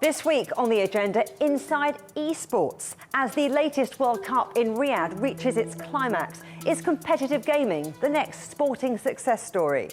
This week on the agenda, inside esports. As the latest World Cup in Riyadh reaches its climax, is competitive gaming the next sporting success story?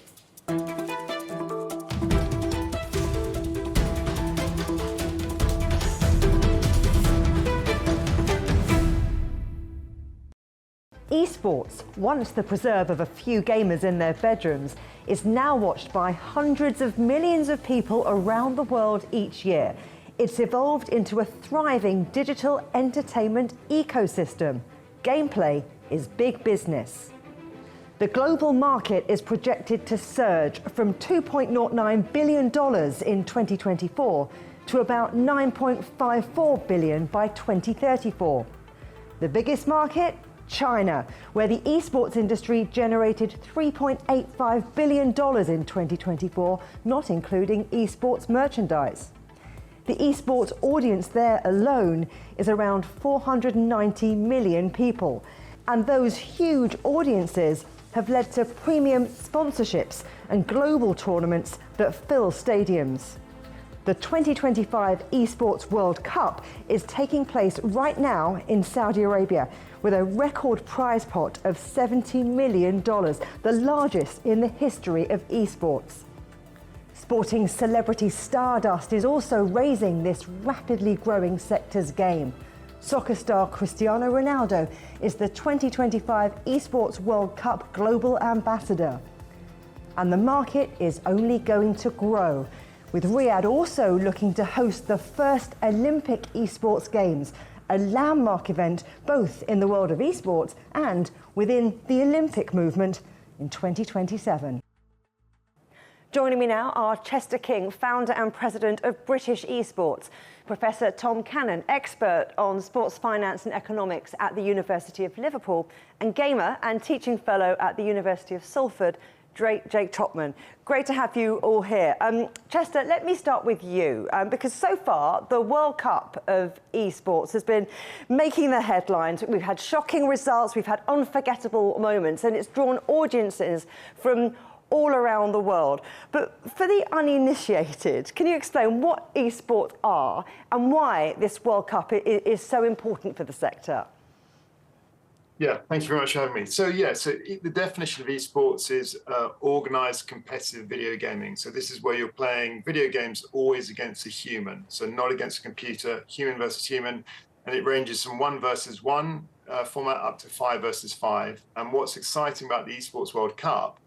Esports, once the preserve of a few gamers in their bedrooms, is now watched by hundreds of millions of people around the world each year. It's evolved into a thriving digital entertainment ecosystem. Gameplay is big business. The global market is projected to surge from $2.09 billion in 2024 to about $9.54 billion by 2034. The biggest market? China, where the esports industry generated $3.85 billion in 2024, not including esports merchandise. The esports audience there alone is around 490 million people, and those huge audiences have led to premium sponsorships and global tournaments that fill stadiums. The 2025 Esports World Cup is taking place right now in Saudi Arabia with a record prize pot of $70 million, the largest in the history of esports. Sporting celebrity stardust is also raising this rapidly growing sector's game. Soccer star Cristiano Ronaldo is the 2025 Esports World Cup global ambassador. And the market is only going to grow, with Riyadh also looking to host the first Olympic esports games, a landmark event both in the world of esports and within the Olympic movement in 2027. Joining me now are Chester King, founder and president of British Esports, Professor Tom Cannon, expert on sports finance and economics at the University of Liverpool, and gamer and teaching fellow at the University of Salford, Jake Trotman. Great to have you all here. Chester, let me start with you, because so far the World Cup of esports has been making the headlines. We've had shocking results, we've had unforgettable moments, and it's drawn audiences from all around the world. But for the uninitiated, can you explain what esports are and why this World Cup is so important for the sector? Yeah, thank you very much for having me. So the definition of esports is organized competitive video gaming. So this is where you're playing video games always against a human, so not against a computer, human versus human, and it ranges from 1 versus 1 format up to 5 versus 5. And what's exciting about the Esports World Cup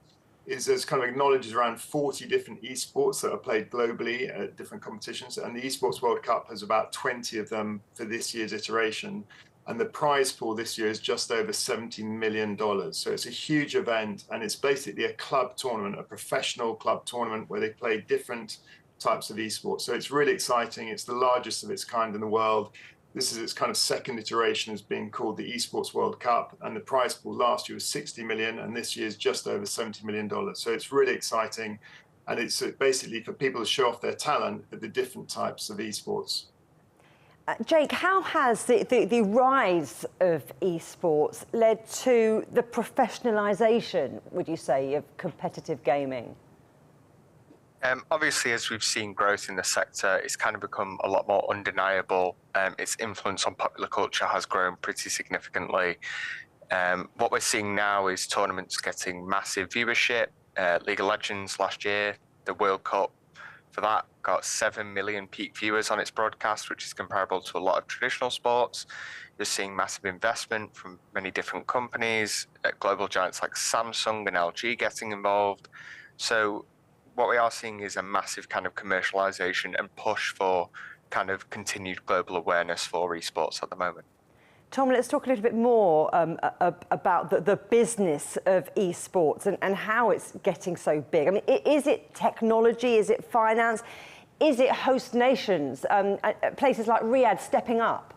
is there's kind of acknowledges around 40 different esports that are played globally at different competitions, and the Esports World Cup has about 20 of them for this year's iteration. And the prize pool this year is just over $17 million. So it's a huge event, and it's basically a club tournament, a professional club tournament where they play different types of esports. So it's really exciting. It's the largest of its kind in the world. This is its kind of second iteration as being called the Esports World Cup. And the prize pool last year was 60 million, and this year is just over $70 million. So it's really exciting. And it's basically for people to show off their talent at the different types of esports. Jake, how has the rise of esports led to the professionalisation, would you say, of competitive gaming? Obviously, as we've seen growth in the sector, it's kind of become a lot more undeniable. Its influence on popular culture has grown pretty significantly. What we're seeing now is tournaments getting massive viewership. League of Legends last year, the World Cup, for that got 7 million peak viewers on its broadcast, which is comparable to a lot of traditional sports. You're seeing massive investment from many different companies, global giants like Samsung and LG getting involved. So what we are seeing is a massive kind of commercialization and push for kind of continued global awareness for esports at the moment. Tom, let's talk a little bit more about the business of esports and how it's getting so big. I mean, is it technology? Is it finance? Is it host nations, places like Riyadh stepping up?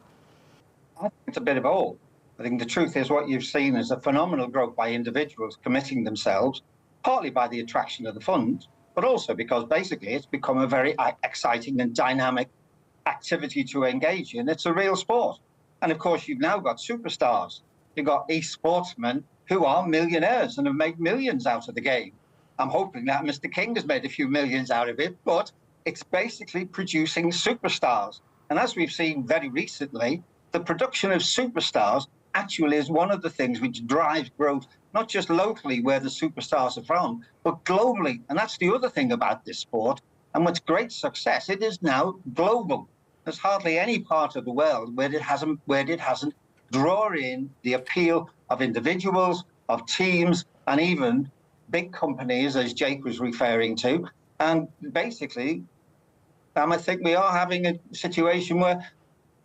I think it's a bit of all. I think the truth is what you've seen is a phenomenal growth by individuals committing themselves, partly by the attraction of the funds, but also because basically it's become a very exciting and dynamic activity to engage in. It's a real sport. And of course, you've now got superstars. You've got esportsmen who are millionaires and have made millions out of the game. I'm hoping that Mr. King has made a few millions out of it, but it's basically producing superstars. And as we've seen very recently, the production of superstars actually is one of the things which drives growth, not just locally where the superstars are from, but globally. And that's the other thing about this sport. And with great success, it is now global. There's hardly any part of the world where it hasn't drawn in the appeal of individuals, of teams, and even big companies, as Jake was referring to. And basically, I think we are having a situation where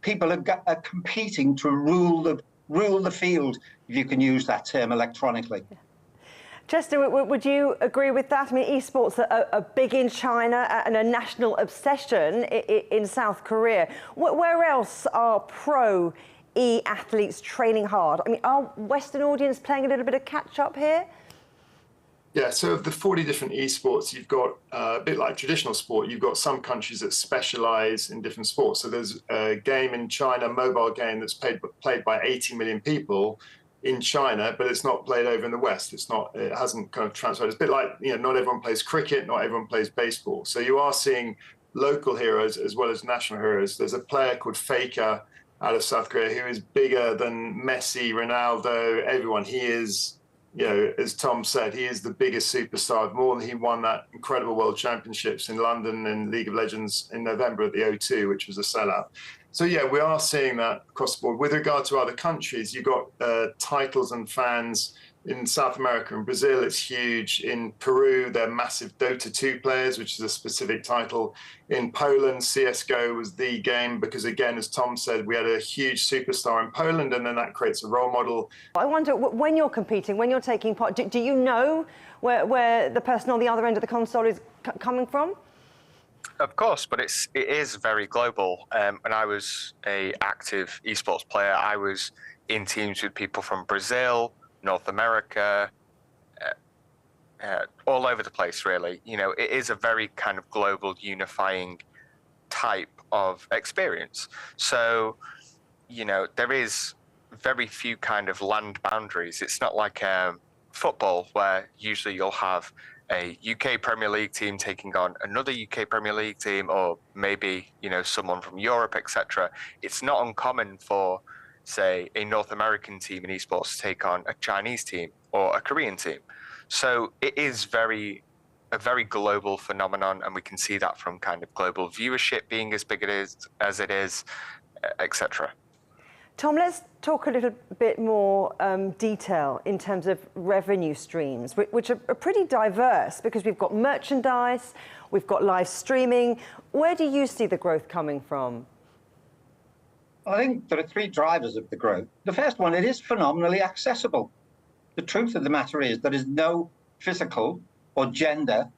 people are competing to rule the field, if you can use that term electronically. Chester, would you agree with that? I mean, esports are big in China and a national obsession in South Korea. Where else are pro e-athletes training hard? I mean, are Western audience playing a little bit of catch-up here? Yeah, so of the 40 different esports, you've got a bit like traditional sport, you've got some countries that specialize in different sports. So there's a game in China, a mobile game that's played by 80 million people in China, but it's not played over in the West. It hasn't kind of transferred. It's a bit like, not everyone plays cricket, not everyone plays baseball. So you are seeing local heroes as well as national heroes. There's a player called Faker out of South Korea who is bigger than Messi, Ronaldo, everyone. He is, as Tom said, he is the biggest superstar of them all. He won that incredible World Championships in London in League of Legends in November at the O2, which was a sellout. So, yeah, we are seeing that across the board. With regard to other countries, you've got titles and fans in South America and Brazil. It's huge. In Peru, they're massive Dota 2 players, which is a specific title. In Poland, CSGO was the game because, again, as Tom said, we had a huge superstar in Poland, and then that creates a role model. I wonder, when you're competing, when you're taking part, do you know where the person on the other end of the console is coming from? Of course, but it is very global. And I was an active esports player. I was in teams with people from Brazil, North America, all over the place, really. It is a very kind of global, unifying type of experience. So, there is very few kind of land boundaries. It's not like football, where usually you'll have a UK Premier League team taking on another UK Premier League team, or maybe, someone from Europe, etc. It's not uncommon for, say, a North American team in esports to take on a Chinese team or a Korean team. So it is a very global phenomenon, and we can see that from kind of global viewership being as big as it is, etc. Tom, let's talk a little bit more detail in terms of revenue streams, which are pretty diverse, because we've got merchandise, we've got live streaming. Where do you see the growth coming from? I think there are three drivers of the growth. The first one, it is phenomenally accessible. The truth of the matter is there is no physical or gender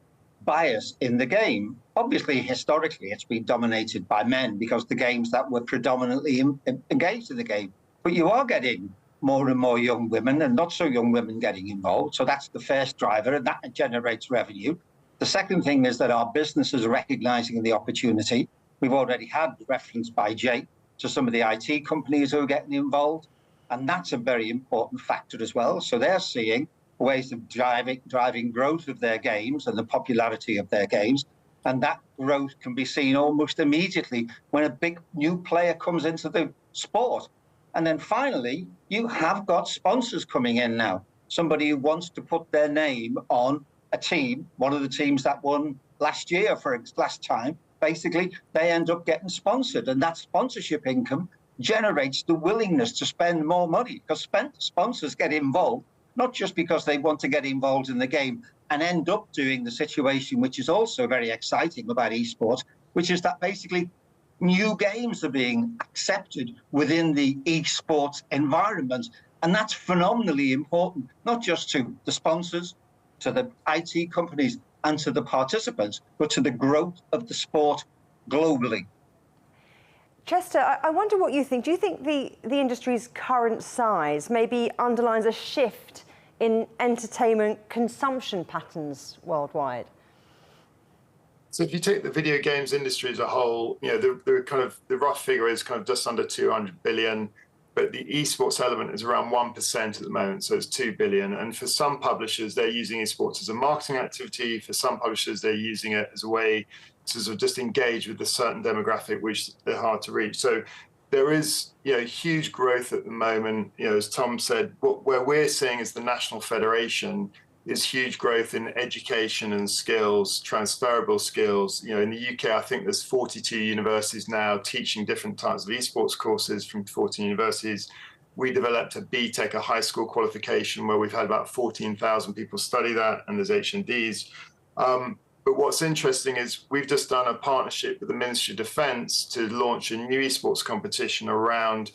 bias in the game. Obviously, historically, it's been dominated by men because the games that were predominantly engaged in the game. But you are getting more and more young women and not so young women getting involved. So that's the first driver, and that generates revenue. The second thing is that our businesses are recognizing the opportunity. We've already had reference by Jake to some of the IT companies who are getting involved, and that's a very important factor as well. So they're seeing ways of driving growth of their games and the popularity of their games, and that growth can be seen almost immediately when a big new player comes into the sport. And then finally, you have got sponsors coming in now. Somebody who wants to put their name on a team, one of the teams that won last time, basically, they end up getting sponsored, and that sponsorship income generates the willingness to spend more money, because sponsors get involved, not just because they want to get involved in the game and end up doing the situation, which is also very exciting about esports, which is that basically new games are being accepted within the esports environment. And that's phenomenally important, not just to the sponsors, to the IT companies, and to the participants, but to the growth of the sport globally. Chester, I wonder what you think. Do you think the industry's current size maybe underlines a shift in entertainment consumption patterns worldwide? So if you take the video games industry as a whole, the rough figure is kind of just under 200 billion, but the esports element is around 1% at the moment, so it's 2 billion. And for some publishers, they're using esports as a marketing activity. For some publishers, they're using it as a way have just engaged with a certain demographic which they're hard to reach. So there is, huge growth at the moment. As Tom said, where we're seeing is the National Federation is huge growth in education and skills, transferable skills. In the UK, I think there's 42 universities now teaching different types of esports courses from 14 universities. We developed a BTEC, a high school qualification, where we've had about 14,000 people study that, and there's HNDs. But what's interesting is we've just done a partnership with the Ministry of Defence to launch a new esports competition around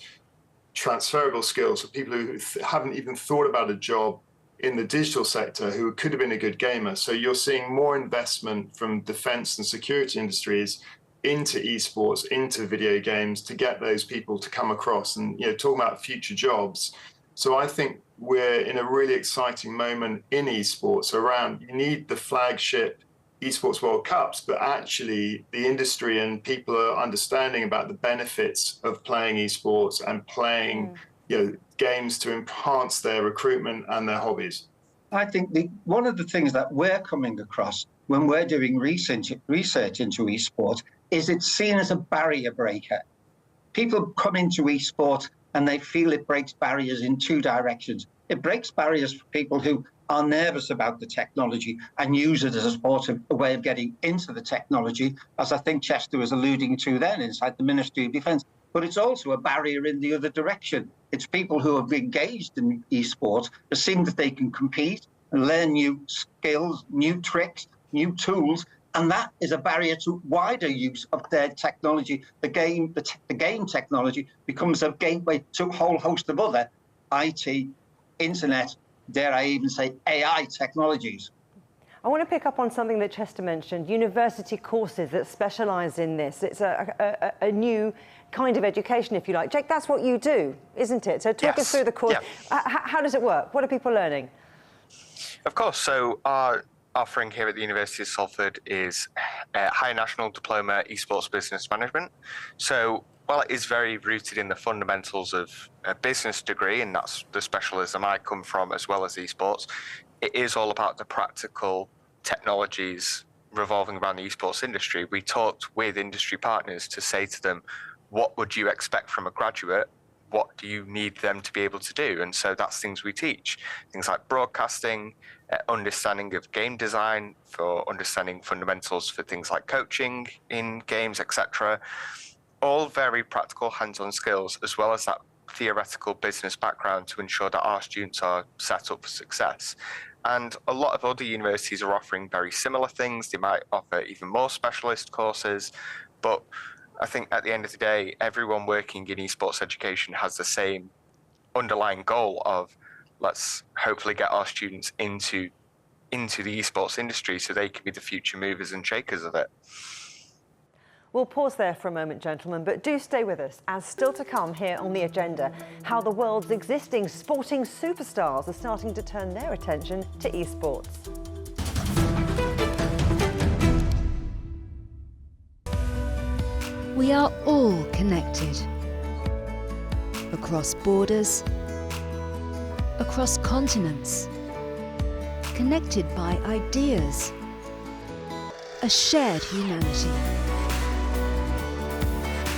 transferable skills for people who haven't even thought about a job in the digital sector who could have been a good gamer. So you're seeing more investment from defence and security industries into esports, into video games, to get those people to come across and, talking about future jobs. So I think we're in a really exciting moment in esports around, you need the flagship Esports World Cups, but actually the industry and people are understanding about the benefits of playing esports and playing games to enhance their recruitment and their hobbies. I think one of the things that we're coming across when we're doing research into esports is it's seen as a barrier breaker. People come into esports and they feel it breaks barriers in two directions. It breaks barriers for people who are nervous about the technology and use it as a way of getting into the technology, as I think Chester was alluding to then inside the Ministry of Defence. But it's also a barrier in the other direction. It's people who have engaged in esports, assume that they can compete and learn new skills, new tricks, new tools, and that is a barrier to wider use of their technology. The game technology becomes a gateway to a whole host of other IT, internet, dare I even say AI technologies. I want to pick up on something that Chester mentioned, university courses that specialise in this. It's a new kind of education, if you like. Jake, that's what you do, isn't it? So talk us through the course. Yeah. How does it work? What are people learning? Of course. So our offering here at the University of Salford is Higher National Diploma Esports Business Management. So while it is very rooted in the fundamentals of a business degree, and that's the specialism I come from as well as esports, it is all about the practical technologies revolving around the esports industry. We talked with industry partners to say to them, what would you expect from a graduate? What do you need them to be able to do? And so that's things we teach. Things like broadcasting, understanding of game design, for understanding fundamentals for things like coaching in games, etc. All very practical hands-on skills, as well as that theoretical business background to ensure that our students are set up for success. And a lot of other universities are offering very similar things. They might offer even more specialist courses, but I think at the end of the day, everyone working in esports education has the same underlying goal of, let's hopefully get our students into the esports industry so they can be the future movers and shakers of it. We'll pause there for a moment, gentlemen, but do stay with us, as still to come here on the agenda, how the world's existing sporting superstars are starting to turn their attention to esports. We are all connected. Across borders, across continents, connected by ideas, a shared humanity.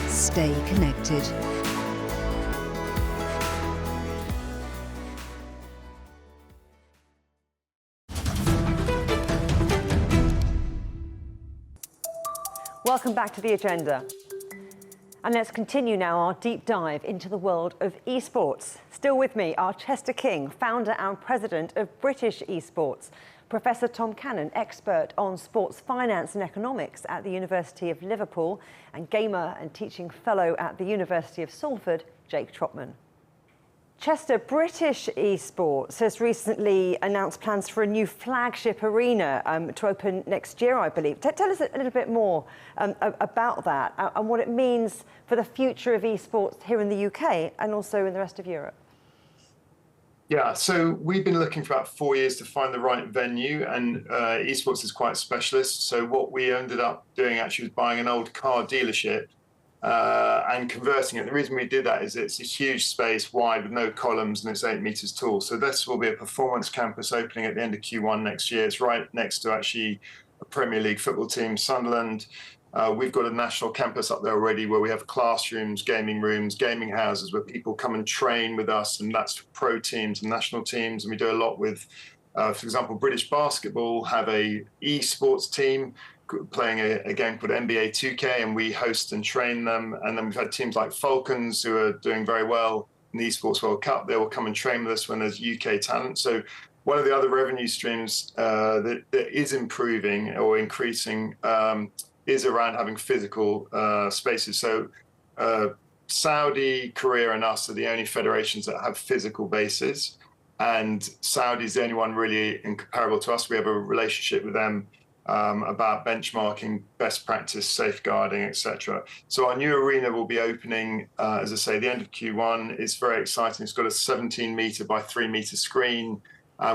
Stay connected. Welcome back to the agenda. And let's continue now our deep dive into the world of esports. Still with me are Chester King, founder and president of British Esports, Professor Tom Cannon, expert on sports finance and economics at the University of Liverpool, and gamer and teaching fellow at the University of Salford, Jake Trotman. Chester, British Esports has recently announced plans for a new flagship arena to open next year, I believe. Tell us a little bit more about that and what it means for the future of esports here in the UK and also in the rest of Europe. Yeah, so we've been looking for about 4 years to find the right venue, and esports is quite specialist. So what we ended up doing actually was buying an old car dealership and converting it. The reason we did that is it's a huge space, wide, with no columns, and it's 8 meters tall. So this will be a performance campus opening at the end of Q1 next year. It's right next to actually a Premier League football team, Sunderland. We've got a national campus up there already where we have classrooms, gaming rooms, gaming houses where people come and train with us, and that's pro teams and national teams. And we do a lot with, for example, British basketball have a esports team playing a game called NBA 2K, and we host and train them. And then we've had teams like Falcons who are doing very well in the Esports World Cup. They will come and train with us when there's UK talent. So one of the other revenue streams that is improving or increasing is around having physical spaces. So Saudi, Korea, and us are the only federations that have physical bases. And Saudi is the only one really incomparable to us. We have a relationship with them about benchmarking, best practice, safeguarding, etc. So our new arena will be opening, as I say, the end of Q1. It's very exciting. It's got a 17-meter by 3-meter screen.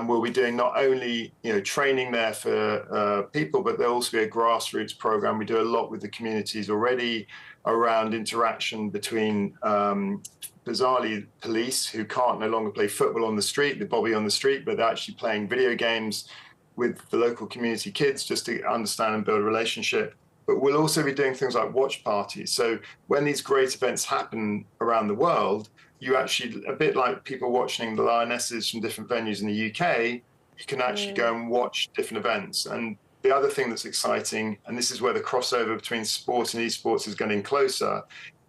We'll be doing not only training there for people, but there'll also be a grassroots program. We do a lot with the communities already around interaction between bizarrely police who can't no longer play football on the street, the bobby on the street, but they're actually playing video games with the local community kids just to understand and build a relationship. But we'll also be doing things like watch parties. So when these great events happen around the world, you actually, a bit like people watching the Lionesses from different venues in the UK, you can actually go and watch different events. And the other thing that's exciting, and this is where the crossover between sport and esports is getting closer,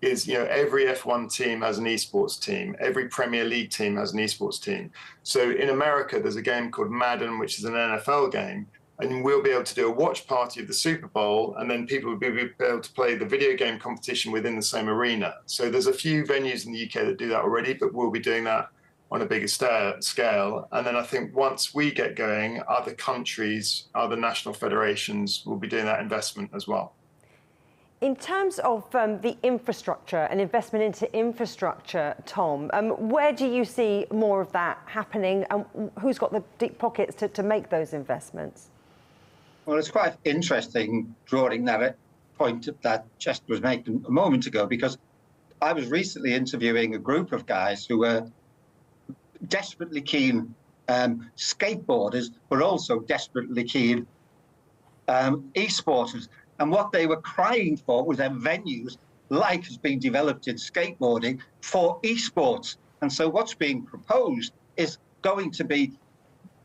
is every F1 team has an esports team. Every Premier League team has an esports team. So in America, there's a game called Madden, which is an NFL game, and we'll be able to do a watch party of the Super Bowl, and then people will be able to play the video game competition within the same arena. So there's a few venues in the UK that do that already, but we'll be doing that on a bigger scale. And then I think once we get going, other countries, other national federations will be doing that investment as well. In terms of the infrastructure and investment into infrastructure, Tom, where do you see more of that happening, and who's got the deep pockets to make those investments? Well, it's quite interesting drawing that point that Chester was making a moment ago, because I was recently interviewing a group of guys who were desperately keen skateboarders, but also desperately keen esporters. And what they were crying for was then venues like has been developed in skateboarding for esports. And so what's being proposed is going to be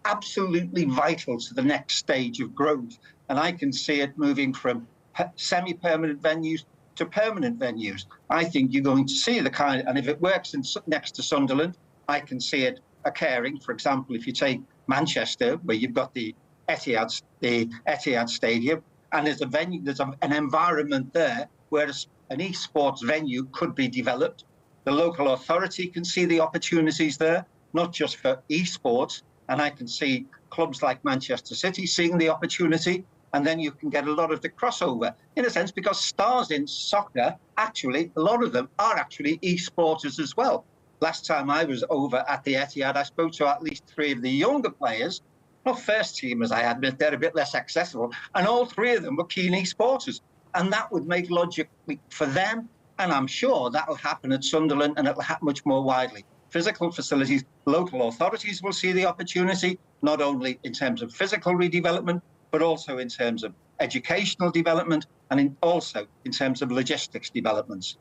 absolutely vital to the next stage of growth. And I can see it moving from semi-permanent venues to permanent venues. I think you're going to see the kind, and if it works next to Sunderland, I can see it occurring. For example, if you take Manchester, where you've got the Etihad Stadium, and there's a venue, there's an environment there where an esports venue could be developed. The local authority can see the opportunities there, not just for esports. And I can see clubs like Manchester City seeing the opportunity. And then you can get a lot of the crossover, in a sense, because stars in soccer, actually, a lot of them are actually esporters as well. Last time I was over at the Etihad, I spoke to at least 3 of the younger players. Not first teamers, I admit, they're a bit less accessible. And all 3 of them were keen esporters. And that would make logically for them. And I'm sure that will happen at Sunderland, and it'll happen much more widely. Physical facilities, local authorities will see the opportunity, not only in terms of physical redevelopment, but also in terms of educational development, and also in terms of logistics developments.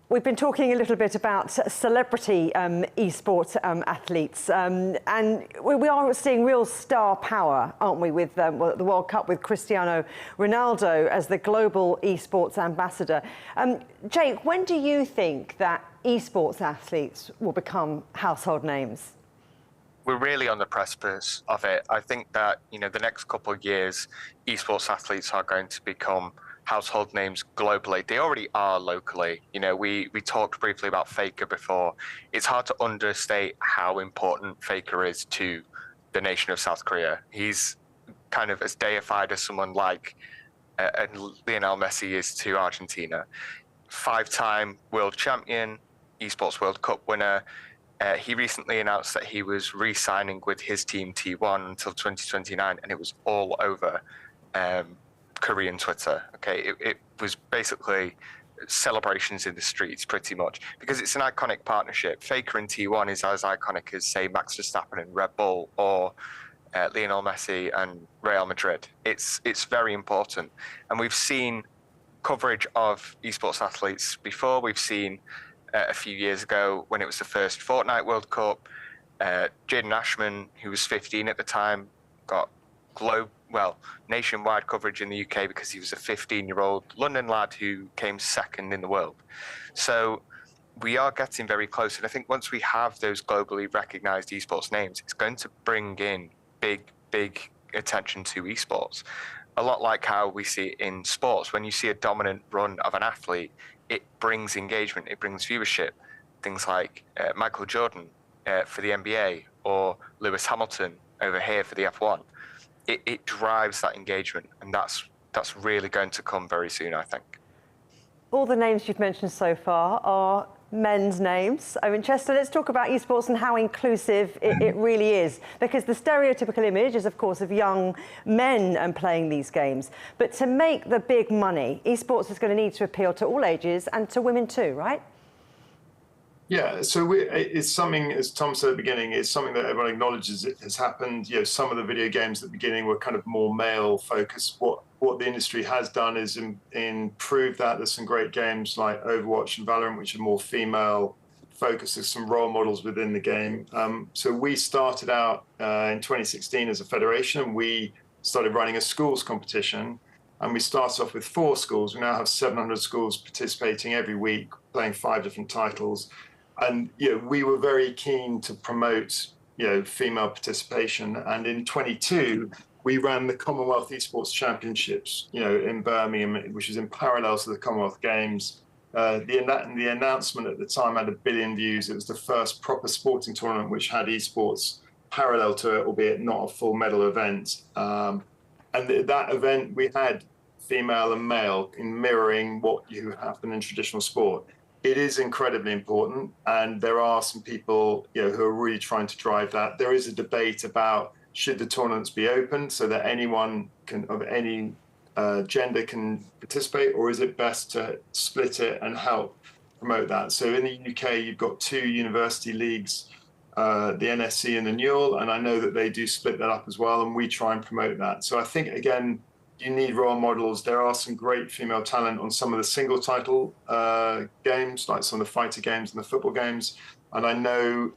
We've been talking a little bit about celebrity esports athletes, and we are seeing real star power, aren't we, with the World Cup, with Cristiano Ronaldo as the global esports ambassador. Jake, when do you think that esports athletes will become household names? We're really on the precipice of it. I think that, the next couple of years, esports athletes are going to become household names globally. They already are locally. We talked briefly about Faker before. It's hard to understate how important Faker is to the nation of South Korea. He's kind of as deified as someone like Lionel Messi is to Argentina. 5-time world champion, Esports World Cup winner. He recently announced that he was re-signing with his team T1 until 2029, and it was all over Korean Twitter. Okay, it was basically celebrations in the streets, pretty much, because it's an iconic partnership. Faker and T1 is as iconic as, say, Max Verstappen and Red Bull, or Lionel Messi and Real Madrid. It's very important. And we've seen coverage of esports athletes before. We've seen a few years ago when it was the first Fortnite World Cup, Jaden Ashman, who was 15 at the time, got nationwide coverage in the UK because he was a 15-year-old London lad who came second in the world. So we are getting very close. And I think once we have those globally recognized esports names, it's going to bring in big attention to esports. A lot like how we see it in sports. When you see a dominant run of an athlete, it brings engagement, it brings viewership. Things like Michael Jordan for the NBA or Lewis Hamilton over here for the F1. It drives that engagement, and that's really going to come very soon, I think. All the names you've mentioned so far are men's names. I mean, Chester, let's talk about esports and how inclusive it really is, because the stereotypical image is, of course, of young men playing these games. But to make the big money, esports is going to need to appeal to all ages and to women too, right? Yeah, so it's something, as Tom said at the beginning, it's something that everyone acknowledges it has happened. You know, some of the video games at the beginning were kind of more male focused. What the industry has done is improve that. There's some great games like Overwatch and Valorant, which are more female focused. There's some role models within the game. So we started out in 2016 as a federation, and we started running a schools competition. And we started off with 4 schools. We now have 700 schools participating every week, playing 5 different titles. And we were very keen to promote female participation. And in 22, we ran the Commonwealth Esports Championships, in Birmingham, which was in parallel to the Commonwealth Games. The announcement at the time had 1 billion views. It was the first proper sporting tournament which had esports parallel to it, albeit not a full medal event. And that event, we had female and male in mirroring what you happen in traditional sport. It is incredibly important, and there are some people who are really trying to drive that. There is a debate about should the tournaments be open so that anyone of any gender can participate, or is it best to split it and help promote that? So in the UK, you've got 2 university leagues, the NSC and the Newell, and I know that they do split that up as well, and we try and promote that. So I think, again, you need role models. There are some great female talent on some of the single title games, like some of the fighter games and the football games. And I know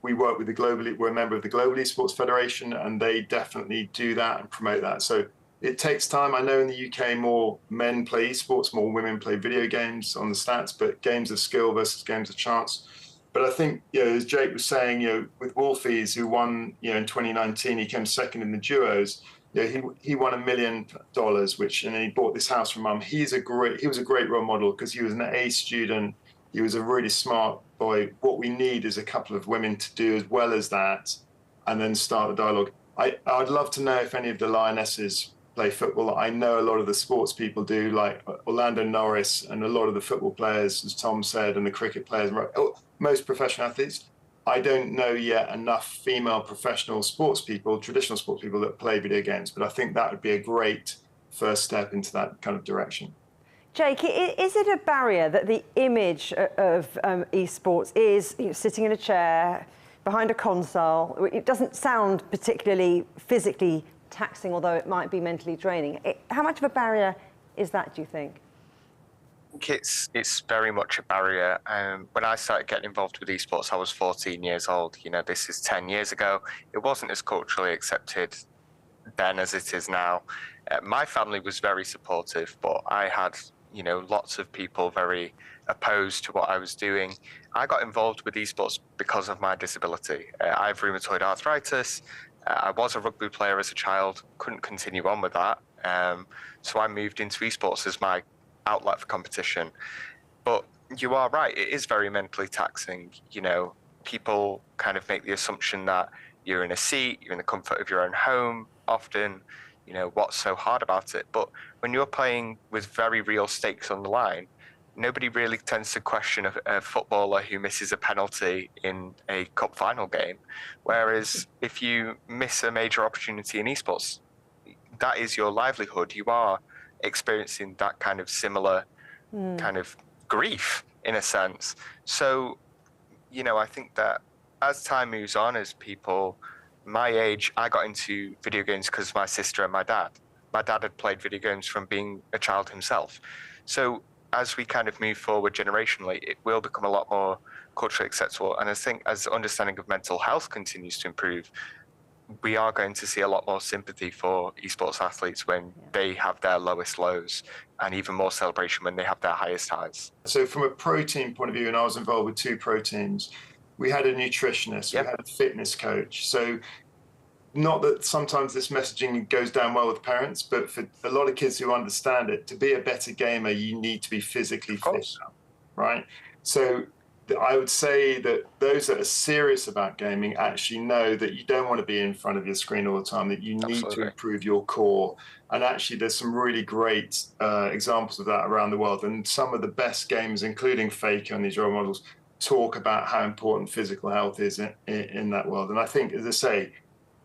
we work with we're a member of the Global Esports Federation, and they definitely do that and promote that. So it takes time. I know in the UK more men play esports, more women play video games on the stats, but games of skill versus games of chance. But I think, as Jake was saying, with Wolfies, who won, in 2019, he came second in the duos. He won $1 million, and then he bought this house from mum. He was a great role model because he was an A student. He was a really smart boy. What we need is a couple of women to do as well as that, and then start the dialogue. I'd love to know if any of the Lionesses play football. I know a lot of the sports people do, like Orlando Norris and a lot of the football players, as Tom said, and the cricket players, most professional athletes. I don't know yet enough female professional sports people, traditional sports people that play video games, but I think that would be a great first step into that kind of direction. Jake, is it a barrier that the image of esports is sitting in a chair behind a console? It doesn't sound particularly physically taxing, although it might be mentally draining. How much of a barrier is that, do you think? It's very much a barrier. When I started getting involved with esports, I was 14 years old. This is 10 years ago. It wasn't as culturally accepted then as it is now. My family was very supportive, but I had, lots of people very opposed to what I was doing. I got involved with esports because of my disability. I have rheumatoid arthritis. I was a rugby player as a child, couldn't continue on with that. So I moved into esports as my outlet for competition. But you are right, it is very mentally taxing. People kind of make the assumption that you're in a seat, you're in the comfort of your own home often, what's so hard about it? But when you're playing with very real stakes on the line, nobody really tends to question a footballer who misses a penalty in a cup final game. Whereas if you miss a major opportunity in esports, that is your livelihood. You are experiencing that kind of similar kind of grief in a sense. So, I think that as time moves on, as people my age, I got into video games because of my sister and my dad. My dad had played video games from being a child himself. So as we kind of move forward generationally, it will become a lot more culturally acceptable. And I think as understanding of mental health continues to improve, we are going to see a lot more sympathy for esports athletes when they have their lowest lows, and even more celebration when they have their highest highs. So from a pro team point of view, and I was involved with 2 pro teams, we had a nutritionist, we had a fitness coach. So not that sometimes this messaging goes down well with parents, but for a lot of kids who understand it, to be a better gamer, you need to be physically fit, right? So I would say that those that are serious about gaming actually know that you don't want to be in front of your screen all the time, that you need to improve your core. And actually, there's some really great examples of that around the world. And some of the best gamers, including Faker and these role models, talk about how important physical health is in that world. And I think, as I say,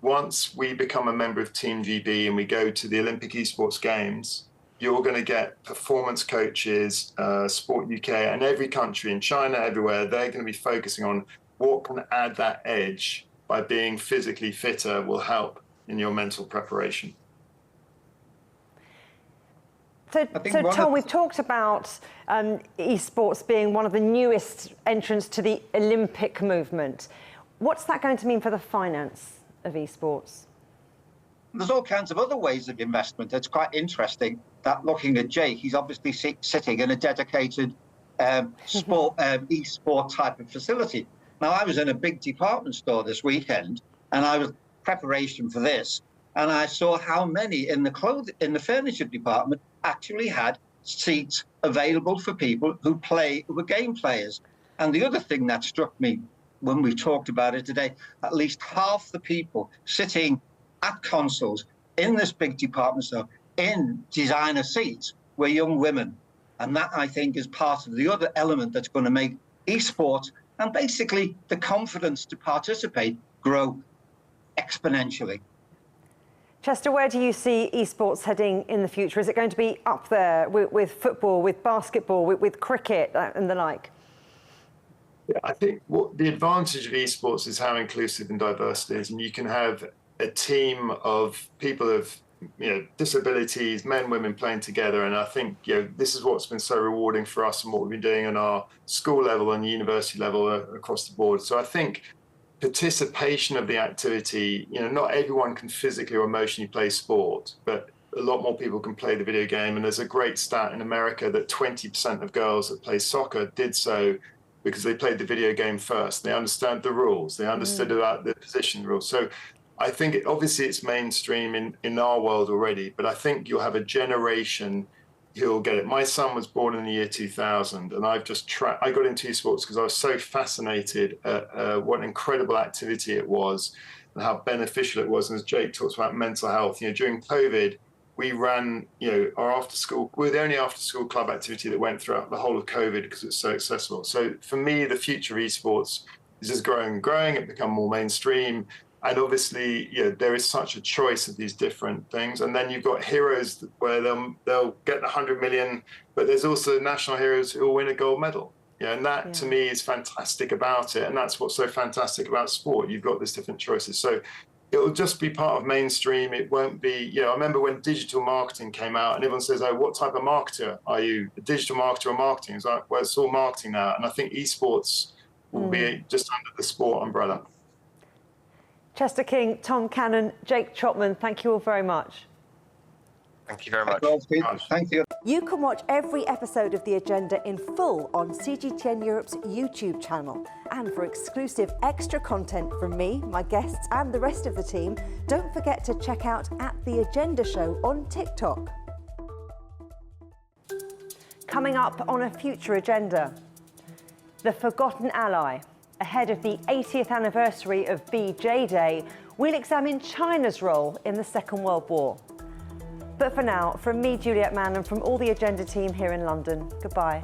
once we become a member of Team GB and we go to the Olympic Esports Games, you're going to get performance coaches, Sport UK, and every country in China, everywhere, they're going to be focusing on what can add that edge by being physically fitter will help in your mental preparation. So Tom, we've talked about esports being one of the newest entrants to the Olympic movement. What's that going to mean for the finance of esports? There's all kinds of other ways of investment. It's quite interesting that looking at Jake, he's obviously sitting in a dedicated e-sport type of facility. Now, I was in a big department store this weekend, and I was preparation for this, and I saw how many in the furniture department actually had seats available for people who were game players. And the other thing that struck me when we talked about it today, at least half the people sitting at consoles in this big department store in designer seats were young women. And that, I think, is part of the other element that's going to make esports and basically the confidence to participate grow exponentially. Chester, where do you see esports heading in the future? Is it going to be up there with football, with basketball, with cricket and the like? Yeah, I think what the advantage of esports is how inclusive and diverse it is, and you can have a team of people of disabilities, men, women playing together. And I think this is what's been so rewarding for us and what we've been doing on our school level and university level across the board. So I think participation of the activity, not everyone can physically or emotionally play sport, but a lot more people can play the video game. And there's a great stat in America that 20% of girls that play soccer did so because they played the video game first. They understand the rules. They understood about the position rules. So I think obviously it's mainstream in our world already, but I think you'll have a generation who'll get it. My son was born in the year 2000, and I got into esports because I was so fascinated at what an incredible activity it was and how beneficial it was. And as Jake talks about mental health, during COVID, we ran, our after school, we're the only after school club activity that went throughout the whole of COVID because it's so accessible. So for me, the future of esports is just growing and growing. It become more mainstream. And obviously, there is such a choice of these different things. And then you've got heroes where they'll get the 100 million, but there's also national heroes who will win a gold medal. And that to me is fantastic about it. And that's what's so fantastic about sport. You've got these different choices. So it'll just be part of mainstream. It won't be, I remember when digital marketing came out and everyone says, oh, what type of marketer are you? A digital marketer or marketing? It's like, well, it's all marketing now. And I think esports will be just under the sport umbrella. Chester King, Tom Cannon, Jake Trotman, thank you all very much. Thank you very much. Thank you. You can watch every episode of The Agenda in full on CGTN Europe's YouTube channel. And for exclusive extra content from me, my guests and the rest of the team, don't forget to check out @The Agenda Show on TikTok. Coming up on a future agenda, the forgotten ally. Ahead of the 80th anniversary of BJ Day, we'll examine China's role in the Second World War. But for now, from me, Juliet Mann, and from all the Agenda team here in London, goodbye.